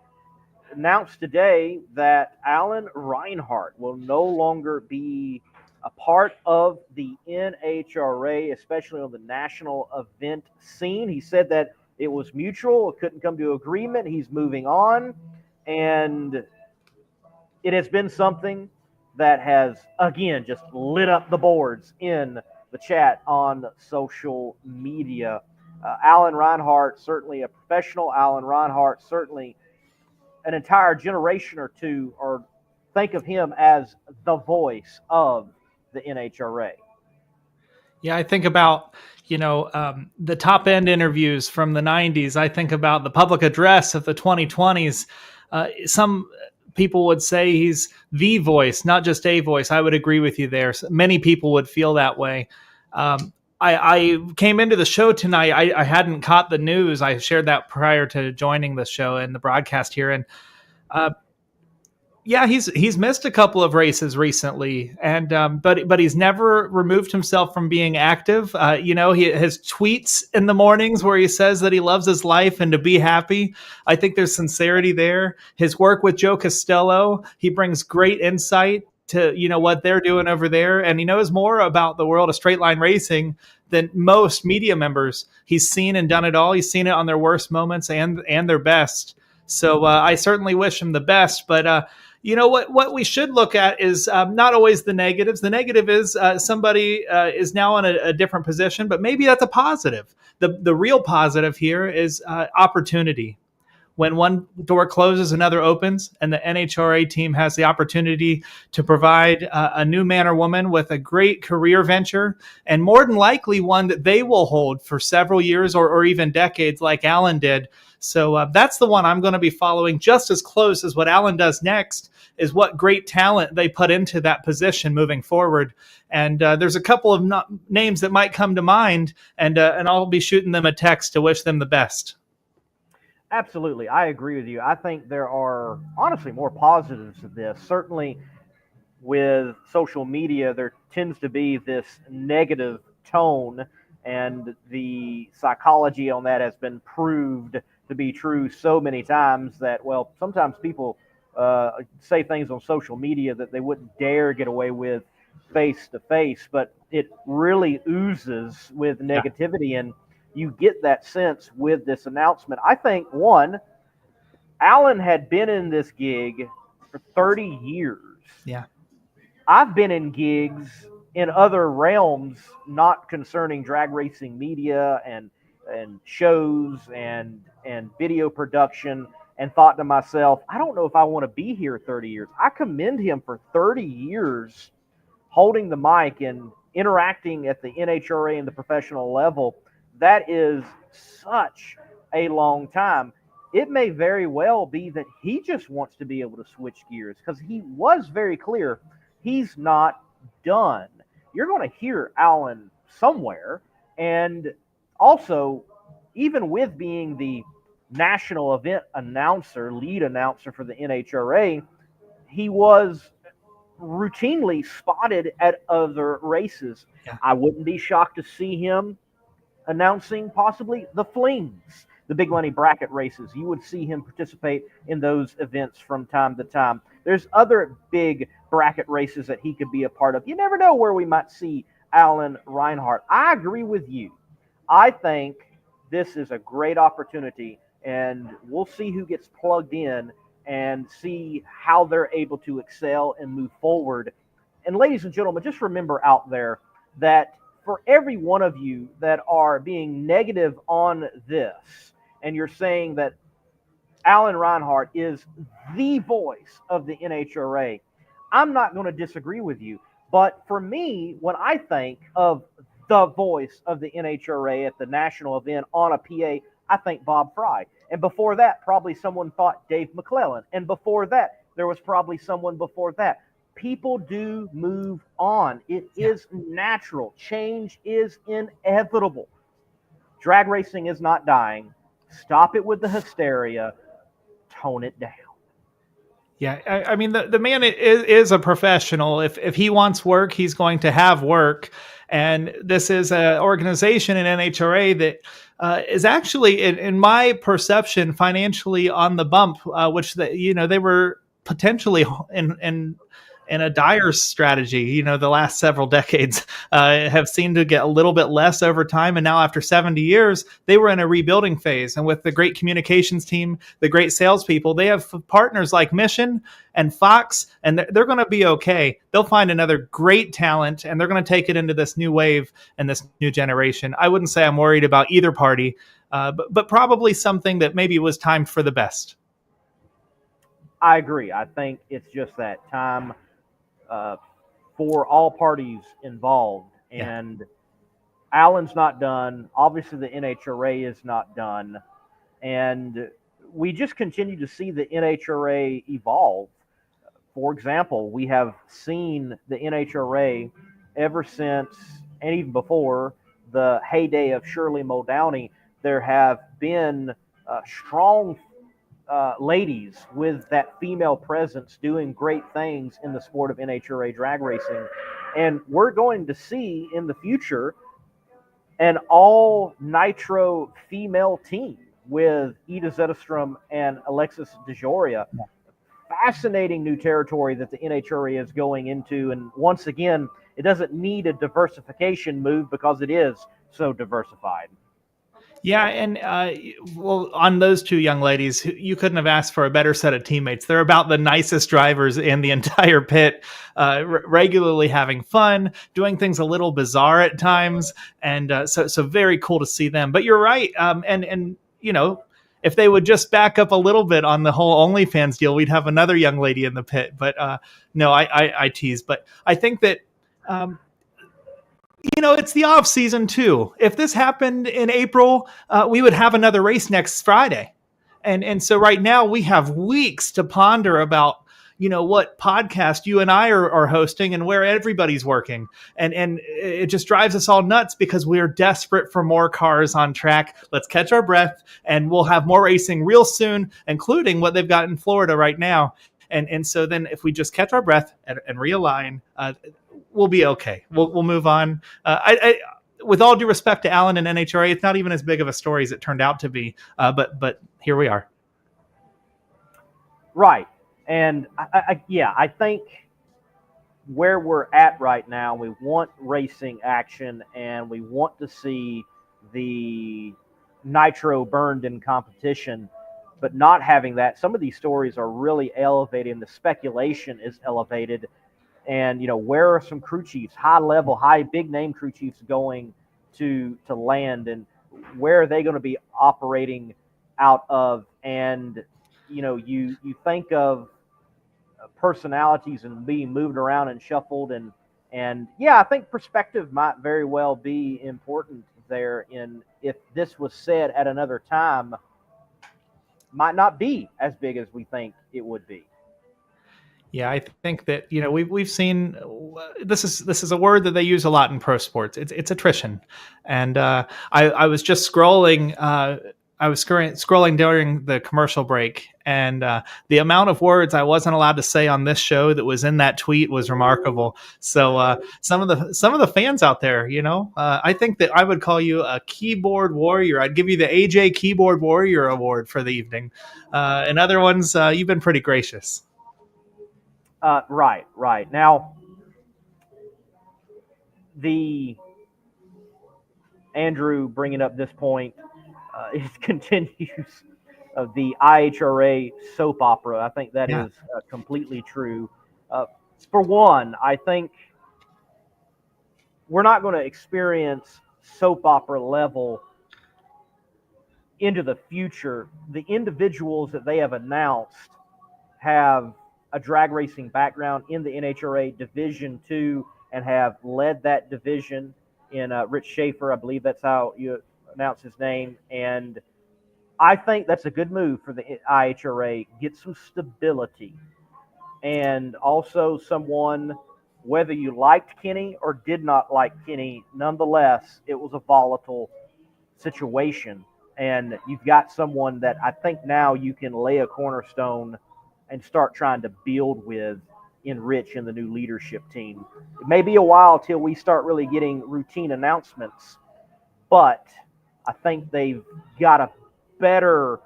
announced today that Alan Reinhart will no longer be a part of the NHRA, especially on the national event scene. He said that it was mutual. It couldn't come to agreement. He's moving on. And it has been something that has, again, just lit up the boards in the chat on social media. Alan Reinhart, certainly a professional. Alan Reinhart, certainly an entire generation or two, or think of him as the voice of the NHRA. Yeah, I think about, the top end interviews from the 90s. I think about the public address of the 2020s. Some people would say he's the voice, not just a voice. I would agree with you there. Many people would feel that way. I came into the show tonight. I hadn't caught the news. I shared that prior to joining the show and the broadcast here. And yeah, he's missed a couple of races recently, and but he's never removed himself from being active. His tweets in the mornings where he says that he loves his life and to be happy. I think there's sincerity there. His work with Joe Costello, he brings great insight to what they're doing over there, and he knows more about the world of straight line racing than most media members. He's seen and done it all. He's seen it on their worst moments and their best. So I certainly wish him the best, but. What we should look at is not always the negatives. The negative is somebody is now in a different position, but maybe that's a positive. The real positive here is opportunity. When one door closes, another opens, and the NHRA team has the opportunity to provide a new man or woman with a great career venture, and more than likely one that they will hold for several years or even decades like Alan did. So that's the one I'm going to be following just as close as what Alan does next, is what great talent they put into that position moving forward. And there's a couple of names that might come to mind, and I'll be shooting them a text to wish them the best. Absolutely. I agree with you. I think there are honestly more positives to this. Certainly with social media, there tends to be this negative tone, and the psychology on that has been proved to be true so many times that, well, sometimes people say things on social media that they wouldn't dare get away with face to face, but it really oozes with negativity, and you get that sense with this announcement. I think, one, Alan had been in this gig for 30 years. Yeah. I've been in gigs in other realms, not concerning drag racing media and shows and video production, and thought to myself, I don't know if I want to be here 30 years. I commend him for 30 years holding the mic and interacting at the NHRA and the professional level. That is such a long time. It may very well be that he just wants to be able to switch gears, because he was very clear he's not done. You're going to hear Alan somewhere. And also, even with being the national event announcer, lead announcer for the NHRA, he was routinely spotted at other races. Yeah. I wouldn't be shocked to see him announcing possibly the Flings, the Big Money bracket races. You would see him participate in those events from time to time. There's other big bracket races that he could be a part of. You never know where we might see Alan Reinhart. I agree with you. I think this is a great opportunity, and we'll see who gets plugged in and see how they're able to excel and move forward. And ladies and gentlemen, just remember out there that for every one of you that are being negative on this, and you're saying that Alan Reinhart is the voice of the NHRA, I'm not going to disagree with you. But for me, when I think of the voice of the NHRA at the national event on a PA, I think Bob Fry. And before that, probably someone thought Dave McClellan. And before that, there was probably someone before that. People do move on. It is natural. Change is inevitable. Drag racing is not dying. Stop it with the hysteria. Tone it down. Yeah, I mean, the man is a professional. If he wants work, he's going to have work. And this is an organization in NHRA that is actually, in my perception, financially on the bump, which they were potentially in a dire strategy. The last several decades have seemed to get a little bit less over time. And now after 70 years, they were in a rebuilding phase. And with the great communications team, the great salespeople, they have partners like Mission and Fox, and they're going to be okay. They'll find another great talent, and they're going to take it into this new wave and this new generation. I wouldn't say I'm worried about either party, but probably something that maybe was timed for the best. I agree. I think it's just that time for all parties involved. And Alan's not done. Obviously, the NHRA is not done. And we just continue to see the NHRA evolve. For example, we have seen the NHRA ever since, and even before, the heyday of Shirley Muldowney. There have been strong ladies with that female presence doing great things in the sport of NHRA drag racing. And we're going to see in the future an all Nitro female team with Ida Zetterstrom and Alexis DeJoria. Fascinating new territory that the NHRA is going into. And once again, it doesn't need a diversification move because it is so diversified. Yeah, and on those two young ladies, you couldn't have asked for a better set of teammates. They're about the nicest drivers in the entire pit, regularly having fun, doing things a little bizarre at times, and so very cool to see them. But you're right, and if they would just back up a little bit on the whole OnlyFans deal, we'd have another young lady in the pit. But no, I tease. But I think that. It's the off season too. If this happened in April, we would have another race next Friday. And so right now we have weeks to ponder about, what podcast you and I are hosting and where everybody's working. And it just drives us all nuts because we're desperate for more cars on track. Let's catch our breath, and we'll have more racing real soon, including what they've got in Florida right now. And so then if we just catch our breath and realign, we'll be okay. We'll move on. With all due respect to Alan and NHRA, it's not even as big of a story as it turned out to be. But here we are. Right. And I think where we're at right now, we want racing action, and we want to see the Nitro burned in competition. But not having that, some of these stories are really elevated, and the speculation is elevated. And, where are some crew chiefs, big name crew chiefs going to land, and where are they going to be operating out of? And, you think of personalities and being moved around and shuffled. And I think perspective might very well be important there. If this was said at another time, might not be as big as we think it would be. Yeah, I think that we've seen this is a word that they use a lot in pro sports. It's attrition, and I was just scrolling. I was scrolling during the commercial break, and the amount of words I wasn't allowed to say on this show that was in that tweet was remarkable. So some of the fans out there, I think that I would call you a keyboard warrior. I'd give you the AJ Keyboard Warrior Award for the evening. And other ones, you've been pretty gracious. Right. Now, Andrew bringing up this point, it continues of the IHRA soap opera. I think that is completely true. For one, I think we're not going to experience soap opera level into the future, the individuals that they have announced have a drag racing background in the NHRA Division II and have led that division in Rich Schaefer. I believe that's how you announce his name. And I think that's a good move for the IHRA. Get some stability. And also someone, whether you liked Kenny or did not like Kenny, nonetheless, it was a volatile situation. And you've got someone that I think now you can lay a cornerstone and start trying to build with in Rich and the new leadership team. It may be a while till we start really getting routine announcements, but I think they've got a better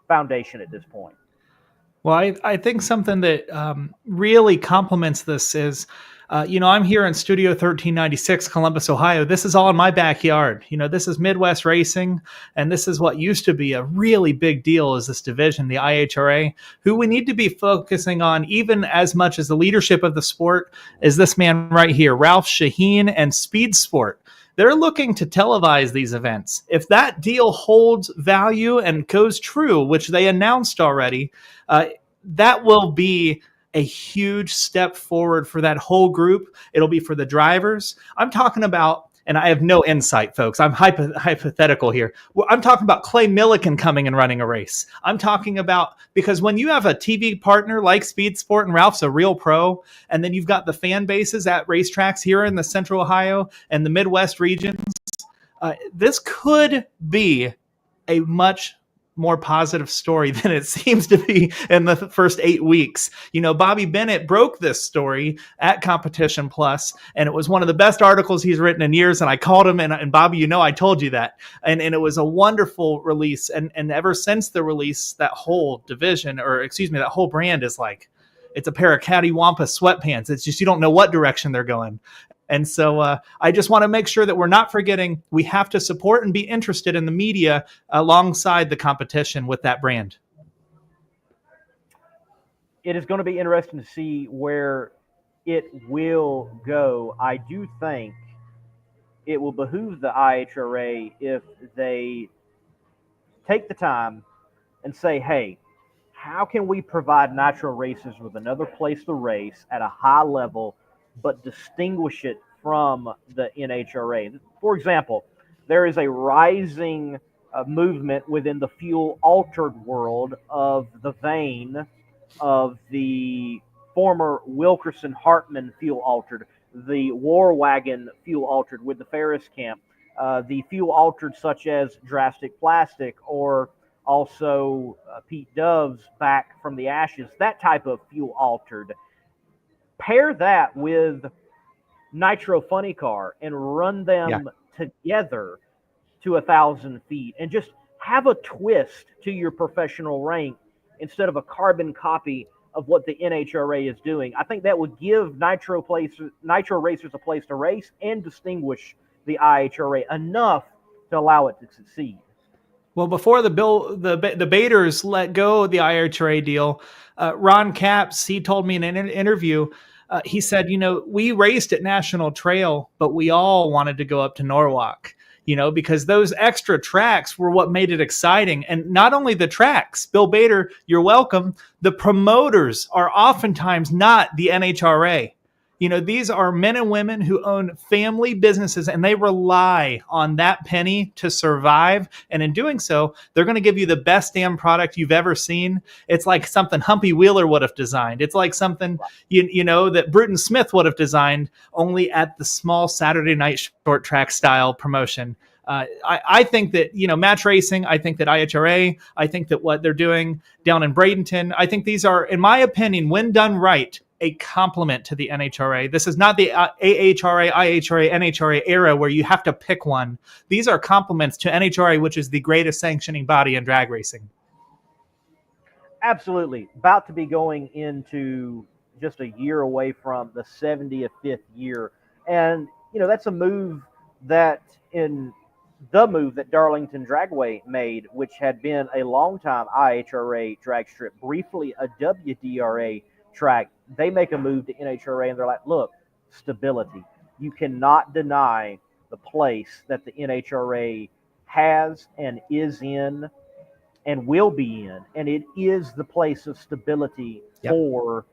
foundation at this point. Well, I think something that really complements this is, I'm here in Studio 1396, Columbus, Ohio. This is all in my backyard. This is Midwest Racing, and this is what used to be a really big deal is this division, the IHRA, who we need to be focusing on even as much as the leadership of the sport is this man right here, Ralph Shaheen and Speed Sport. They're looking to televise these events. If that deal holds value and goes true, which they announced already, that will be a huge step forward for that whole group. It'll be for the drivers. I'm talking about, and I have no insight, folks. I'm hypothetical here. I'm talking about Clay Millican coming and running a race. I'm talking about, because when you have a TV partner like Speed Sport and Ralph's a real pro, and then you've got the fan bases at racetracks here in the Central Ohio and the Midwest regions, this could be a much more positive story than it seems to be in the first 8 weeks. Bobby Bennett broke this story at Competition Plus, and it was one of the best articles he's written in years. And I called him, and Bobby, I told you that. And it was a wonderful release. And ever since the release, that whole division, that whole brand is like, it's a pair of cattywampus sweatpants. It's just, you don't know what direction they're going. And so I just want to make sure that we're not forgetting we have to support and be interested in the media alongside the competition with that brand. It is going to be interesting to see where it will go. I do think it will behoove the IHRA if they take the time and say, hey, how can we provide nitro racers with another place to race at a high level but distinguish it from the NHRA? For example, there is a rising movement within the fuel-altered world of the vein of the former Wilkerson-Hartman fuel-altered, the War Wagon fuel-altered with the Ferris Camp, the fuel-altered such as Drastic Plastic, or also Pete Dove's Back from the Ashes, that type of fuel-altered. Pair that with Nitro Funny Car and run them together to 1,000 feet and just have a twist to your professional rank instead of a carbon copy of what the NHRA is doing. I think that would give Nitro racers a place to race and distinguish the IHRA enough to allow it to succeed. Well, before the Baiters let go of the IHRA deal, Ron Capps, he told me in an interview, he said, we raced at National Trail, but we all wanted to go up to Norwalk, because those extra tracks were what made it exciting. And not only the tracks, Bill Bader, you're welcome. The promoters are oftentimes not the NHRA. These are men and women who own family businesses, and they rely on that penny to survive. And in doing so, they're going to give you the best damn product you've ever seen. It's like something Humpy Wheeler would have designed. It's like something, that Bruton Smith would have designed, only at the small Saturday night short track style promotion. I think that, match racing, I think that IHRA, I think that what they're doing down in Bradenton, I think these are, in my opinion, when done right, a complement to the NHRA. This is not the AHRA, IHRA, NHRA era where you have to pick one. These are complements to NHRA, which is the greatest sanctioning body in drag racing. Absolutely. About to be going into just a year away from the 75th year. And, that's a move that Darlington Dragway made, which had been a long-time IHRA drag strip, briefly a WDRA track. They make a move to NHRA, and they're like, look, stability. You cannot deny the place that the NHRA has and is in and will be in, and it is the place of stability Yep. for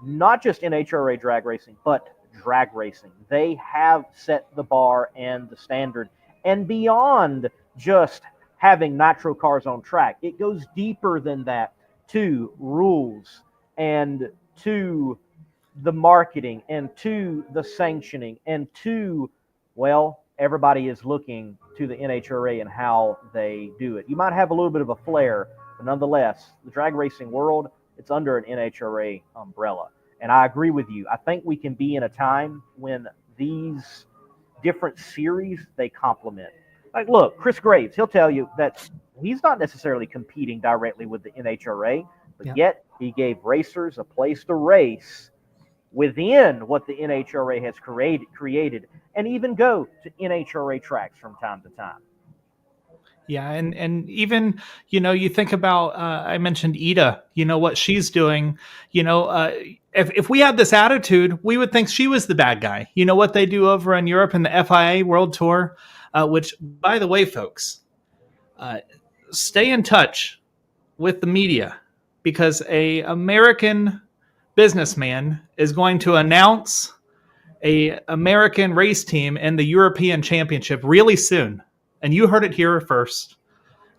not just NHRA drag racing, but drag racing. They have set the bar and the standard, and beyond just having nitro cars on track, it goes deeper than that to rules and to the marketing and to the sanctioning and to, well, everybody is looking to the NHRA and how they do it. You might have a little bit of a flair, but nonetheless, the drag racing world, it's under an NHRA umbrella. And I agree with you. I think we can be in a time when these different series, they complement. Like, look, Chris Graves, he'll tell you that he's not necessarily competing directly with the NHRA, but Yeah. yet he gave racers a place to race within what the NHRA has created, and even go to NHRA tracks from time to time. Yeah, and even, you think about, I mentioned Ida, what she's doing, if we had this attitude, we would think she was the bad guy. You know what they do over in Europe in the FIA World Tour, which, by the way, folks, stay in touch with the media, because a American businessman is going to announce a American race team in the European Championship really soon. And you heard it here first.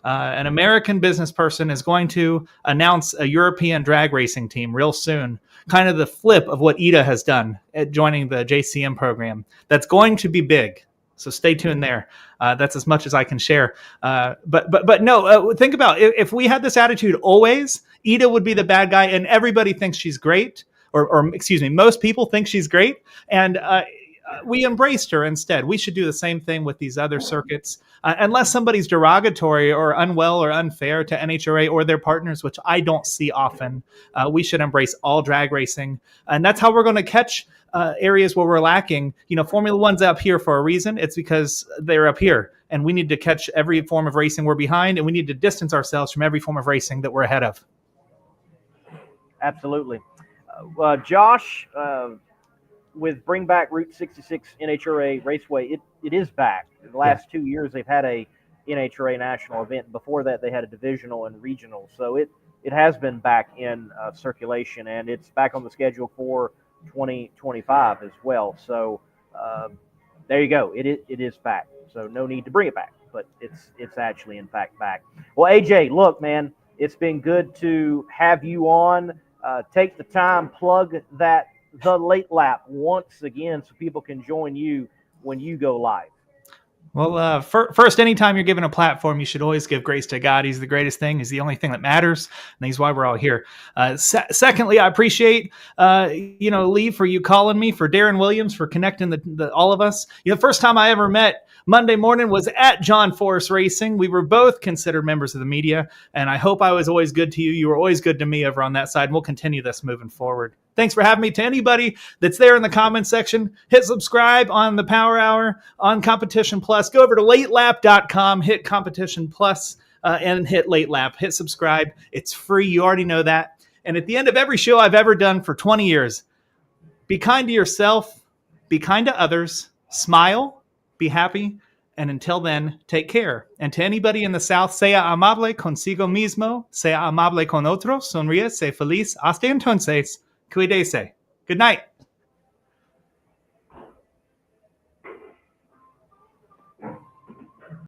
An American business person is going to announce a European drag racing team real soon. Kind of the flip of what Ida has done at joining the JCM program. That's going to be big. So stay tuned there. That's as much as I can share. But no, think about if we had this attitude always, Ida would be the bad guy, and everybody thinks she's great, or excuse me, most people think she's great, and we embraced her instead. We should do the same thing with these other circuits. Unless somebody's derogatory or unwell or unfair to NHRA or their partners, which I don't see often, we should embrace all drag racing. And that's how we're going to catch areas where we're lacking. Formula One's up here for a reason. It's because they're up here. And we need to catch every form of racing we're behind, and we need to distance ourselves from every form of racing that we're ahead of. Absolutely. Josh, with Bring Back Route 66 NHRA Raceway, it is back. In the last 2 years, they've had a NHRA national event. Before that, they had a divisional and regional. So it has been back in circulation, and it's back on the schedule for 2025 as well. So there you go. It is back. So no need to bring it back, but it's actually, in fact, back. Well, AJ, look, man, it's been good to have you on. Take the time, plug the Late Lap once again so people can join you when you go live. Well, first, anytime you're given a platform, you should always give grace to God. He's the greatest thing. He's the only thing that matters, and he's why we're all here. Secondly, I appreciate, Lee, for you calling me, for Darren Williams, for connecting the all of us. The first time I ever met Monday morning was at John Force Racing. We were both considered members of the media, and I hope I was always good to you. You were always good to me over on that side, and we'll continue this moving forward. Thanks for having me. To anybody that's there in the comments section, hit subscribe on the Power Hour, on Competition Plus. Go over to latelap.com, hit Competition Plus, and hit Late Lap. Hit subscribe. It's free. You already know that. And at the end of every show I've ever done for 20 years, be kind to yourself, be kind to others, smile, be happy, and until then, take care. And to anybody in the South, sea amable consigo mismo, sea amable con otros, sonríe, sé feliz. Hasta entonces, cuídese. Good night.